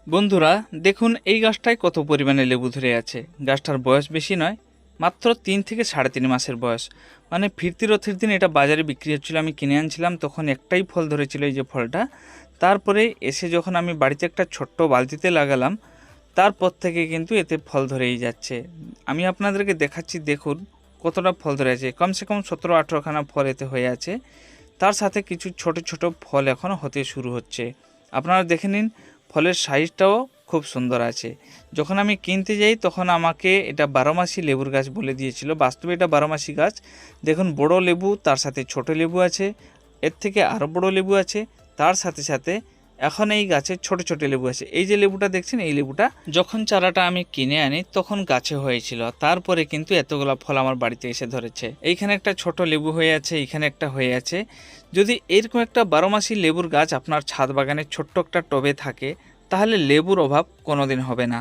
বন্ধুরা দেখুন এই গাছটায় কত পরিমাণে লেবু ধরে আছে। গাছটার বয়স বেশি নয়, মাত্র 3 থেকে 3.5 মাসের বয়স। মানে ফিরতি রথের দিন এটা বাজারে বিক্রি হচ্ছিল, আমি কিনে আনছিলাম, তখন একটাই ফল ধরেছিল, এই যে ফলটা। তারপরে এসে যখন আমি বাড়িতে একটা ছোট্ট বালতিতে লাগালাম, তারপর থেকে কিন্তু এতে ফল ধরেই যাচ্ছে। আমি আপনাদেরকে দেখাচ্ছি, দেখুন কতটা ফল ধরে আছে। কমসে কম 17-18খানা ফল এতে হয়ে আছে। তার সাথে কিছু ছোট ছোট ফল এখনও হতে শুরু হচ্ছে। আপনারা দেখে নিন, ফলের সাইজটাও খুব সুন্দর আছে। যখন আমি কিনতে যাই তখন আমাকে এটা 12 মাসি লেবুর গাছ বলে দিয়েছিল। বাস্তবে এটা 12 মাসি গাছ। দেখুন বড় লেবু, তার সাথে ছোট লেবু আছে, এর থেকে আরও বড় লেবু আছে, তার সাথে সাথে এখন এই গাছে ছোট ছোট লেবু আছে। এই যে লেবুটা দেখছেন, এই লেবুটা যখন চারাটা আমি কিনে আনি তখন গাছে হয়েছিল, তারপরে কিন্তু এতগুলা ফল আমার বাড়িতে এসে ধরেছে। এইখানে একটা ছোট লেবু হয়ে আছে, এইখানে একটা হয়ে আছে। যদি এরকম একটা 12 মাসি লেবুর গাছ আপনার ছাদ বাগানে ছোট্ট একটা টবে থাকে, তাহলে লেবুর অভাব কোনোদিন হবে না।